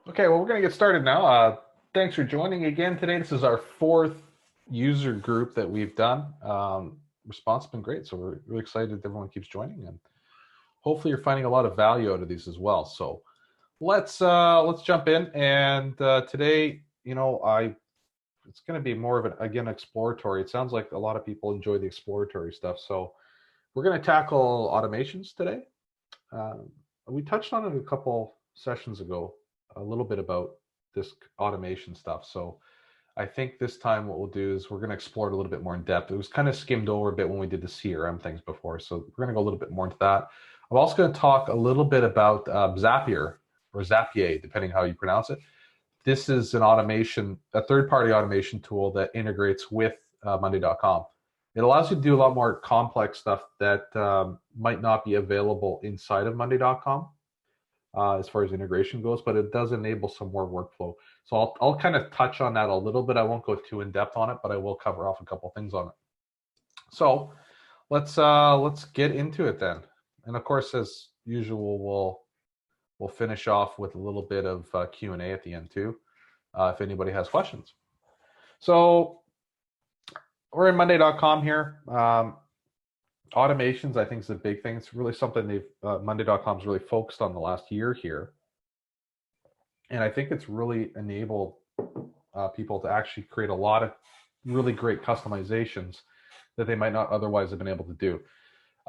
Okay, well, we're going to get started now. Thanks for joining again today. This is our fourth user group that we've done. Response has been great, so we're really excited that everyone keeps joining, and hopefully you're finding a lot of value out of these as well. So let's jump in. And today, it's going to be more of an again exploratory. It sounds like a lot of people enjoy the exploratory stuff, so we're going to tackle automations today. Um, we touched on it a couple sessions ago, a little bit about this automation stuff. So I think this time what we'll do is we're going to explore it a little bit more in depth. It was kind of skimmed over a bit when we did the CRM things before. So we're going to go a little bit more into that. I'm also going to talk a little bit about Zapier or Zapier, depending how you pronounce it. This is an automation, a third-party automation tool that integrates with Monday.com. It allows you to do a lot more complex stuff that might not be available inside of Monday.com as far as integration goes, but it does enable some more workflow. So I'll kind of touch on that a little bit. I won't go too in depth on it, but I will cover off a couple things on it. So let's get into it then. And of course, as usual, we'll finish off with a little bit of Q&A at the end too, if anybody has questions. So we're in Monday.com here. Automations, I think, is a big thing. It's really something Monday.com's really focused on the last year here. And I think it's really enabled people to actually create a lot of really great customizations that they might not otherwise have been able to do.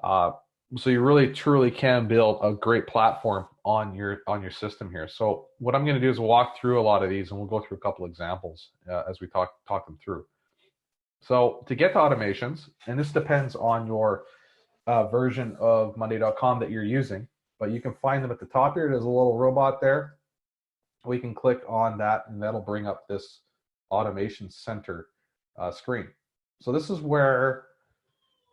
So you really truly can build a great platform on your system here. So what I'm going to do is walk through a lot of these, and we'll go through a couple examples as we talk them through. So to get to automations, and this depends on your version of Monday.com that you're using, but you can find them at the top here. There's a little robot there. We can click on that, and that'll bring up this automation center screen. So this is where,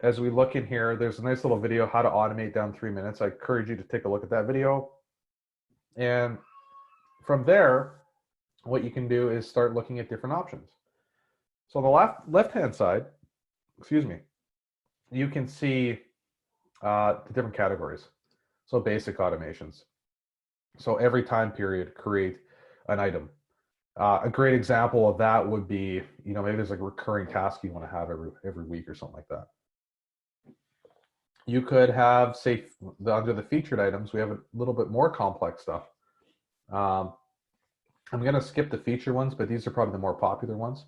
as we look in here, there's a nice little video, how to automate down 3 minutes. I encourage you to take a look at that video. And from there, what you can do is start looking at different options. So on the left-hand side, you can see the different categories. So basic automations. So every time period, create an item. A great example of that would be, maybe there's like a recurring task you want to have every week or something like that. You could have, say, under the featured items, we have a little bit more complex stuff. I'm going to skip the feature ones, but these are probably the more popular ones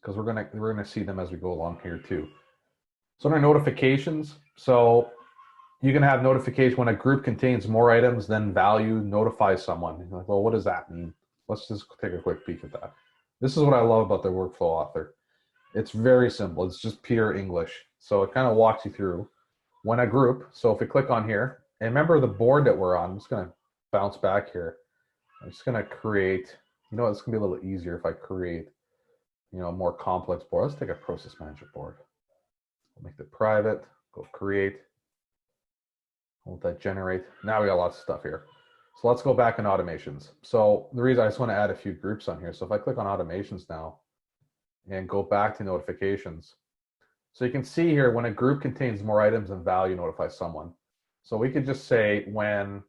because we're going to see them as we go along here too. So under notifications, so you can have notification when a group contains more items than value, notify someone. You're like, well, what does that mean? Let's just take a quick peek at that. This is what I love about the workflow author. It's very simple. It's just pure English. So it kind of walks you through when a group. So if we click on here, and remember the board that we're on, I'm just going to bounce back here. I'm just going to create, it's going to be a little easier if I create, a more complex board. Let's take a process management board. I'll make it private, go create. Let that generate. Now we got lots of stuff here. So let's go back in automations. So the reason I just want to add a few groups on here. So if I click on automations now and go back to notifications. So you can see here when a group contains more items than value, notify someone. So we could just say when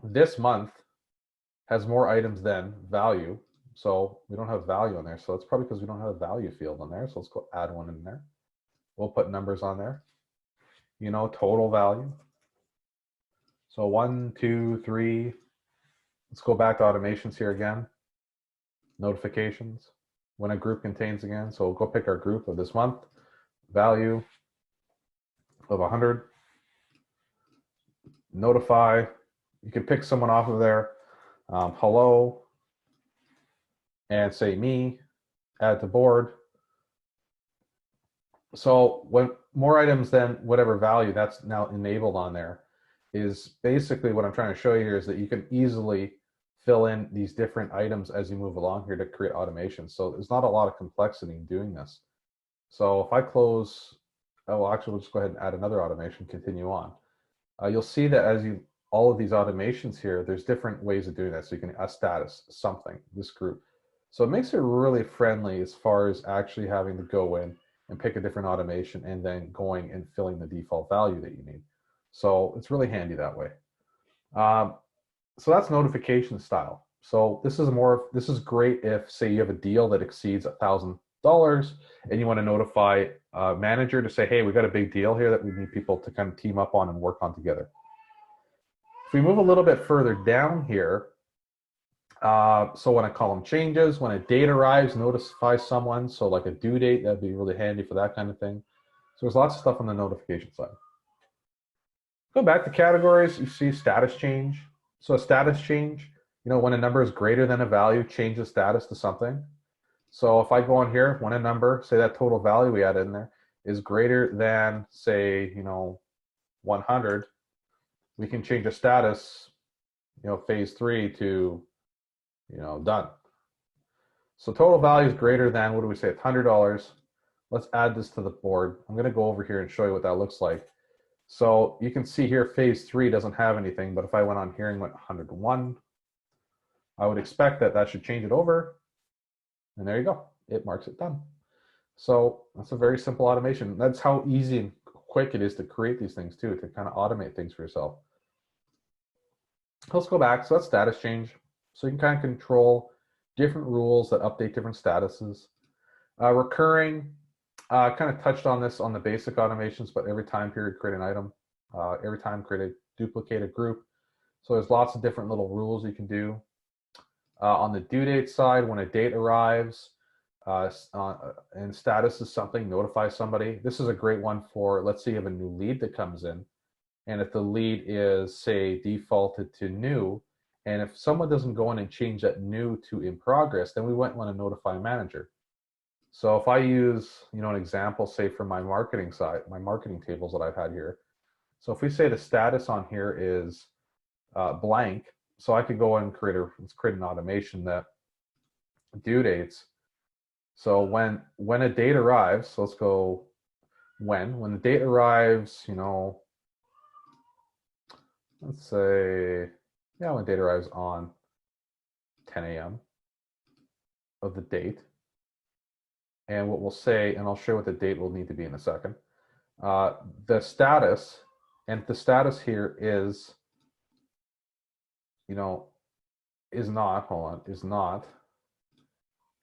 this month has more items than value. So we don't have value on there. So it's probably because we don't have a value field on there. So let's go add one in there. We'll put numbers on there. Total value. So 1, 2, 3. Let's go back to automations here again. Notifications. When a group contains again. So we'll go pick our group of this month. Value of 100. Notify. You can pick someone off of there. Hello. And say me. Add to board. So when more items than whatever value, that's now enabled on there. Is basically what I'm trying to show you here is that you can easily fill in these different items as you move along here to create automation. So there's not a lot of complexity in doing this. So if I close, actually, we'll just go ahead and add another automation, continue on. You'll see that as all of these automations here, there's different ways of doing that. So you can status, something, this group. So it makes it really friendly as far as actually having to go in and pick a different automation and then going and filling the default value that you need. So it's really handy that way. So that's notification style. So this is great if, say, you have a deal that exceeds $1,000 and you want to notify a manager to say, hey, we got a big deal here that we need people to kind of team up on and work on together. If we move a little bit further down here, so when a column changes, when a date arrives, notify someone. So like a due date, that'd be really handy for that kind of thing. So there's lots of stuff on the notification side. Go back to categories, you see status change. So a status change, when a number is greater than a value, change the status to something. So if I go on here, when a number, say that total value we added in there, is greater than, say, 100, we can change the status, phase 3 to, done. So total value is greater than, what do we say, $100. Let's add this to the board. I'm going to go over here and show you what that looks like. So you can see here, phase 3 doesn't have anything, but if I went on here and went 101, I would expect that should change it over. And there you go. It marks it done. So that's a very simple automation. That's how easy and quick it is to create these things too, to kind of automate things for yourself. Let's go back. So that's status change. So you can kind of control different rules that update different statuses. Recurring, kind of touched on this on the basic automations, but every time period create an item, every time create a duplicated group. So there's lots of different little rules you can do. On the due date side, when a date arrives and status is something, notify somebody. This is a great one for, let's say you have a new lead that comes in, and if the lead is, say, defaulted to new, and if someone doesn't go in and change that new to in progress, then we might want to notify a manager. So if I use, an example, say for my marketing side, my marketing tables that I've had here. So if we say the status on here is blank, so I could go and let's create an automation that due dates. So when a date arrives, so let's go when the date arrives, let's say, when date arrives on 10 a.m. of the date. And what we'll say, and I'll show what the date will need to be in a second. The status, and the status here is, is not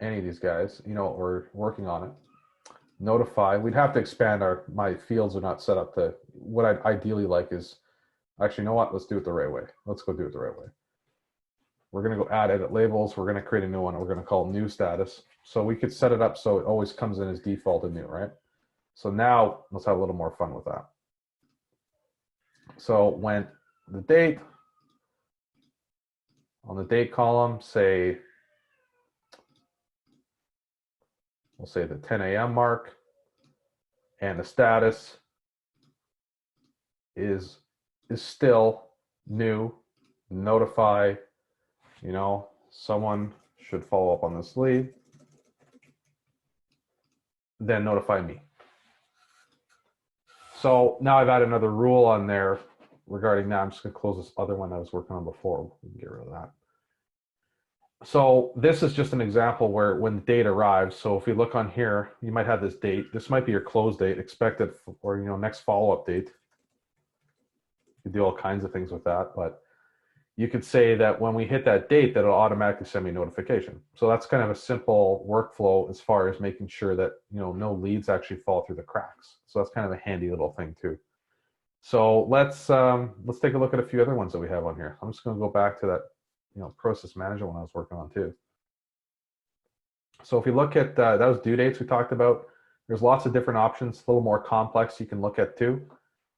any of these guys, we're working on it. Notify, we'd have to expand my fields are not set up to, what I'd ideally like is, actually, you know what, let's do it the right way. Let's go do it the right way. We're going to go add edit labels. We're going to create a new one. We're going to call new status. So we could set it up so it always comes in as default and new, right? So now let's have a little more fun with that. So when the date, on the date column, say, we'll say the 10 a.m. mark, and the status is still new, notify, someone should follow up on this lead, then notify me. So now I've added another rule on there regarding that. I'm just going to close this other one I was working on before. We can get rid of that. So this is just an example where when the date arrives, so if we look on here, you might have this date. This might be your close date, expected, or next follow-up date. You can do all kinds of things with that, but you could say that when we hit that date, that it'll automatically send me a notification. So that's kind of a simple workflow as far as making sure that no leads actually fall through the cracks. So that's kind of a handy little thing too. So let's take a look at a few other ones that we have on here. I'm just going to go back to that process management one I was working on too. So if you look at those due dates we talked about, there's lots of different options, a little more complex you can look at too.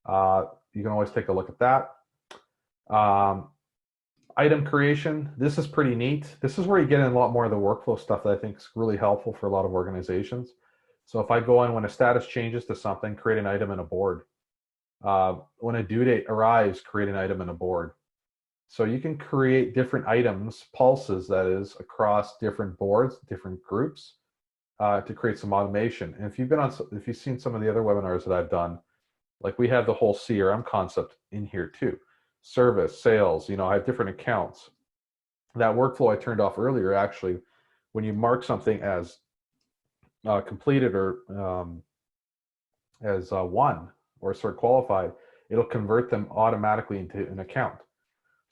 You can always take a look at that. Item creation, this is pretty neat. This is where you get in a lot more of the workflow stuff that I think is really helpful for a lot of organizations. So if I go in when a status changes to something, create an item in a board. When a due date arrives, create an item in a board. So you can create different items, pulses that is, across different boards, different groups, to create some automation. And if you've seen some of the other webinars that I've done, like we have the whole CRM concept in here too. Service, sales, I have different accounts. That workflow I turned off earlier, actually, when you mark something as completed or as one or sort of qualified, it'll convert them automatically into an account.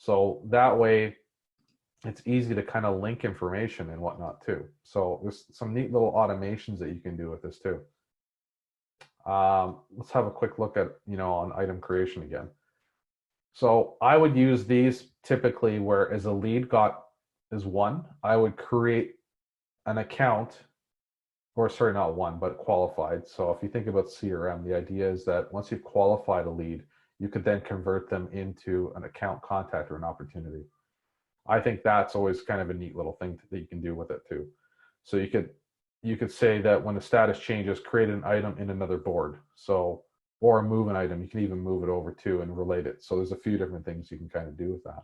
So that way, it's easy to kind of link information and whatnot too. So there's some neat little automations that you can do with this too. Let's have a quick look at, on item creation again. So I would use these typically where as a lead got is one, I would create an account, or sorry, not one, but qualified. So if you think about CRM, the idea is that once you've qualified a lead, you could then convert them into an account contact or an opportunity. I think that's always kind of a neat little thing that you can do with it too. So you could say that when the status changes, create an item in another board. So, or move an item. You can even move it over to and relate it. So there's a few different things you can kind of do with that.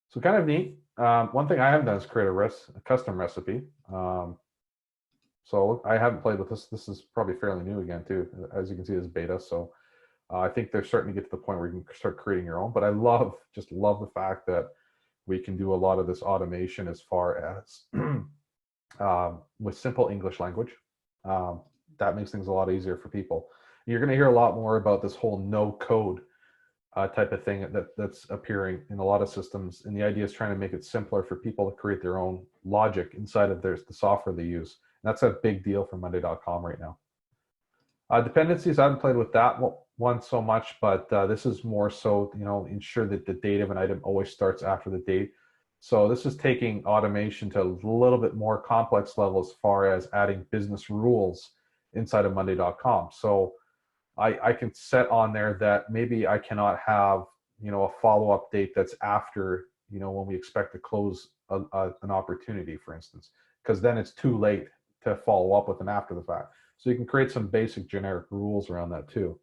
So kind of neat. One thing I haven't done is create a custom recipe. So I haven't played with this. This is probably fairly new again too. As you can see, this is beta. So I think they're starting to get to the point where you can start creating your own. But I just love the fact that we can do a lot of this automation as far as with simple English language. That makes things a lot easier for people. You're going to hear a lot more about this whole no code type of thing that's appearing in a lot of systems. And the idea is trying to make it simpler for people to create their own logic inside of the software they use. And that's a big deal for Monday.com right now. Dependencies, I haven't played with that one so much, but this is more so, ensure that the date of an item always starts after the date. So this is taking automation to a little bit more complex level as far as adding business rules inside of Monday.com. So I can set on there that maybe I cannot have, a follow-up date that's after, when we expect to close an opportunity, for instance, because then it's too late to follow up with an after the fact. So you can create some basic generic rules around that too.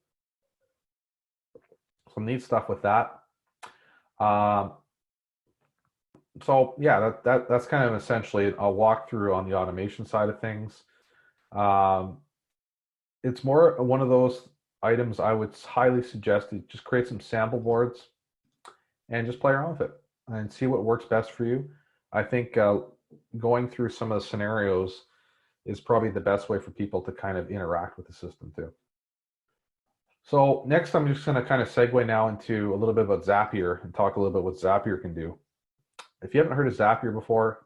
Some neat stuff with that. So yeah, that's kind of essentially a walkthrough on the automation side of things. It's more one of those items I would highly suggest to just create some sample boards and just play around with it and see what works best for you. I think going through some of the scenarios is probably the best way for people to kind of interact with the system too. So next, I'm just going to kind of segue now into a little bit about Zapier and talk a little bit what Zapier can do. If you haven't heard of Zapier before,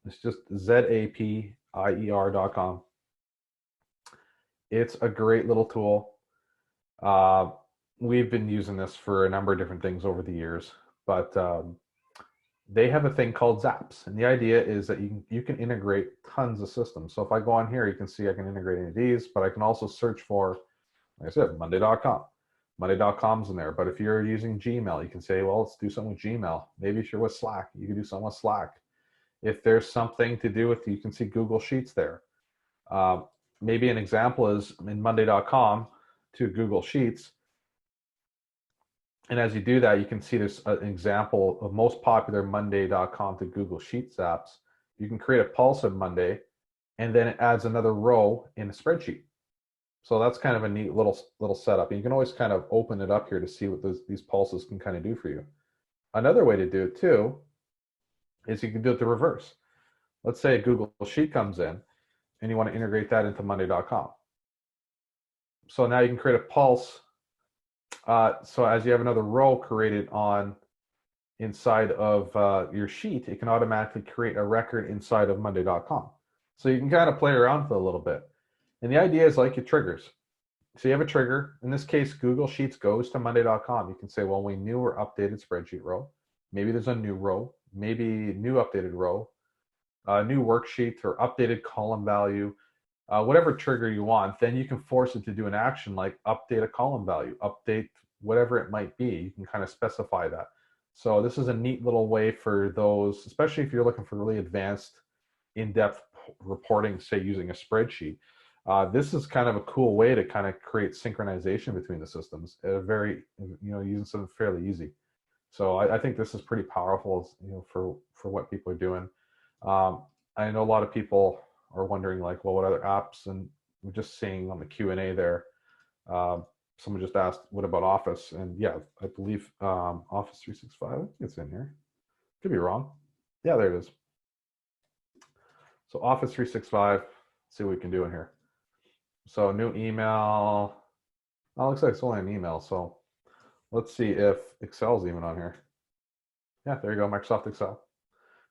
it's just zapier.com. It's a great little tool. We've been using this for a number of different things over the years, but they have a thing called Zaps, and the idea is that you can integrate tons of systems. So if I go on here, you can see I can integrate any of these, but I can also search for, like I said, Monday.com. Monday.com's in there. But if you're using Gmail, you can say, well, let's do something with Gmail. Maybe if you're with Slack, you can do something with Slack. If there's something to do with, you can see Google Sheets there. Maybe an example is in Monday.com to Google Sheets. And as you do that, you can see there's an example of most popular Monday.com to Google Sheets apps. You can create a pulse of Monday, and then it adds another row in a spreadsheet. So that's kind of a neat little setup. And you can always kind of open it up here to see what these pulses can kind of do for you. Another way to do it too is you can do it the reverse. Let's say a Google Sheet comes in and you want to integrate that into Monday.com. So now you can create a pulse. So as you have another row created inside of your sheet, it can automatically create a record inside of Monday.com. So you can kind of play around with it a little bit. And the idea is like your triggers. So you have a trigger. In this case, Google Sheets goes to Monday.com. You can say, well, we new or updated spreadsheet row. Maybe there's a new row, maybe new updated row, new worksheet or updated column value, whatever trigger you want. Then you can force it to do an action like update a column value, update whatever it might be. You can kind of specify that. So this is a neat little way for those, especially if you're looking for really advanced, in-depth reporting, say using a spreadsheet. This is kind of a cool way to kind of create synchronization between the systems. Using something fairly easy. So I think this is pretty powerful, for what people are doing. I know a lot of people are wondering, like, well, what other apps? And we're just seeing on the Q&A there, someone just asked, what about Office? And yeah, I believe Office 365, I think it's in here. Could be wrong. Yeah, there it is. So Office 365, let's see what we can do in here. So new email. Oh, looks like it's only an email. So let's see if Excel's even on here. Yeah, there you go, Microsoft Excel.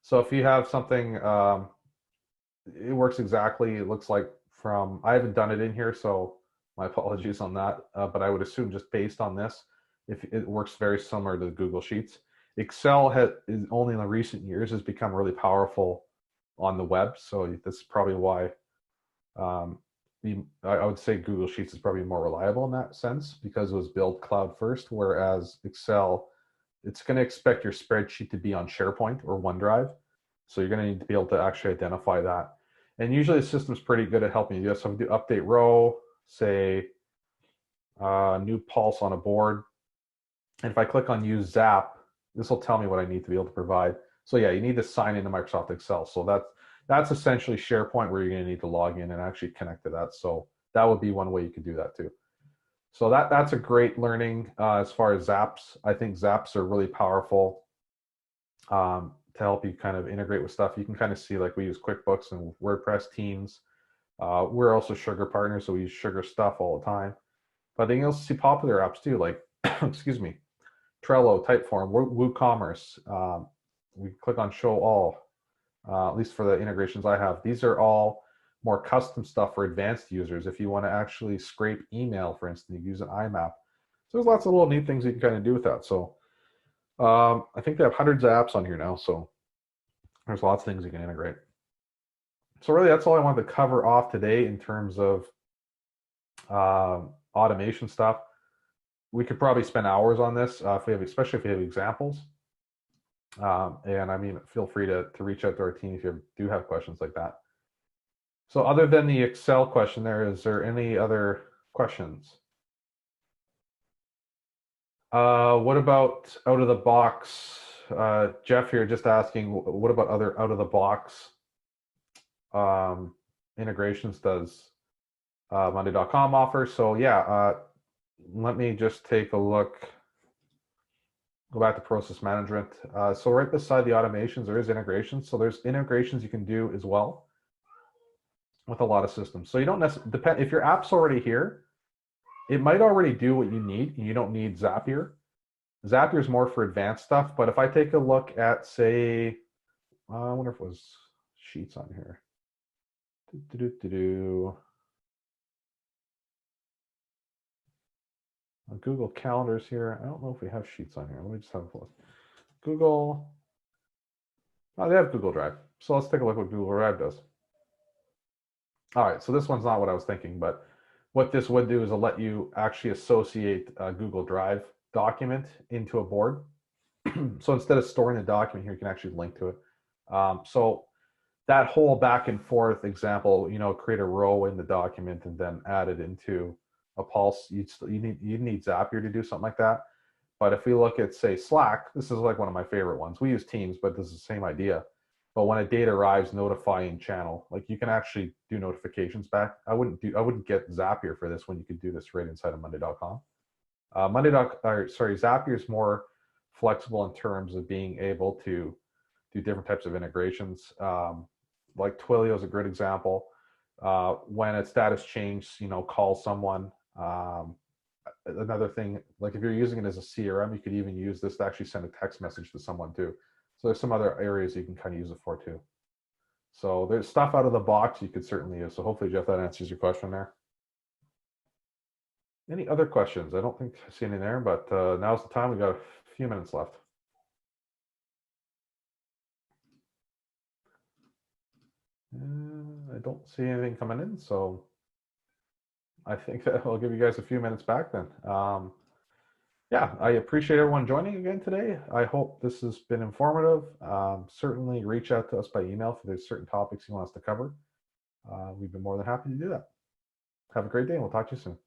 So if you have something, it works exactly, it looks like I haven't done it in here, so my apologies on that, but I would assume just based on this, if it works very similar to the Google Sheets. Excel is only in the recent years has become really powerful on the web, so this is probably why I would say Google Sheets is probably more reliable in that sense because it was built cloud first, whereas Excel, it's going to expect your spreadsheet to be on SharePoint or OneDrive. So you're going to need to be able to actually identify that. And usually the system's pretty good at helping you do that. So if I do update row, say new pulse on a board, and if I click on use Zap, this will tell me what I need to be able to provide. So yeah, you need to sign into Microsoft Excel. So that's essentially SharePoint where you're going to need to log in and actually connect to that. So that would be one way you could do that too. So that's a great learning as far as Zaps. I think Zaps are really powerful to help you kind of integrate with stuff. You can kind of see, like, we use QuickBooks and WordPress Teams. We're also Sugar partners, so we use Sugar stuff all the time. But then you'll also see popular apps too, like excuse me, Trello, Typeform, WooCommerce. We click on Show All, at least for the integrations I have. These are all more custom stuff for advanced users. If you want to actually scrape email, for instance, you use an IMAP. So there's lots of little neat things you can kind of do with that. So I think they have hundreds of apps on here now. So there's lots of things you can integrate. So really, that's all I wanted to cover off today in terms of automation stuff. We could probably spend hours on this, especially if we have examples. And I mean, feel free to reach out to our team if you do have questions like that. So other than the Excel question there, is there any other questions? What about out of the box? Jeff here just asking, what about other out of the box integrations does Monday.com offer? So yeah, let me just take a look. Go back to process management. So right beside the automations, there is integrations. So there's integrations you can do as well with a lot of systems. So you don't necessarily depend if your app's already here, it might already do what you need, and you don't need Zapier. Zapier is more for advanced stuff. But if I take a look at, say, I wonder if it was Sheets on here. Google Calendars here. I don't know if we have Sheets on here. Let me just have a look. Google. Oh, they have Google Drive. So let's take a look what Google Drive does. All right, so this one's not what I was thinking, but what this would do is it'll let you actually associate a Google Drive document into a board. So instead of storing a document here, you can actually link to it. So that whole back and forth example, create a row in the document and then add it into a pulse. You need Zapier to do something like that. But if we look at, say, Slack, this is like one of my favorite ones. We use Teams, but this is the same idea. But when a date arrives, notifying channel, like you can actually do notifications back. I wouldn't get Zapier for this when you could do this right inside of Monday.com. Zapier is more flexible in terms of being able to do different types of integrations. Like Twilio is a great example. When a status change, call someone. Another thing, like if you're using it as a CRM, you could even use this to actually send a text message to someone too. So there's some other areas you can kind of use it for too. So there's stuff out of the box you could certainly use. So hopefully, Jeff, that answers your question there. Any other questions? I don't think I see any there, but now's the time. We've got a few minutes left. I don't see anything coming in, so I think I'll give you guys a few minutes back then. Yeah, I appreciate everyone joining again today. I hope this has been informative. Certainly reach out to us by email if there's certain topics you want us to cover. We've been more than happy to do that. Have a great day, and we'll talk to you soon.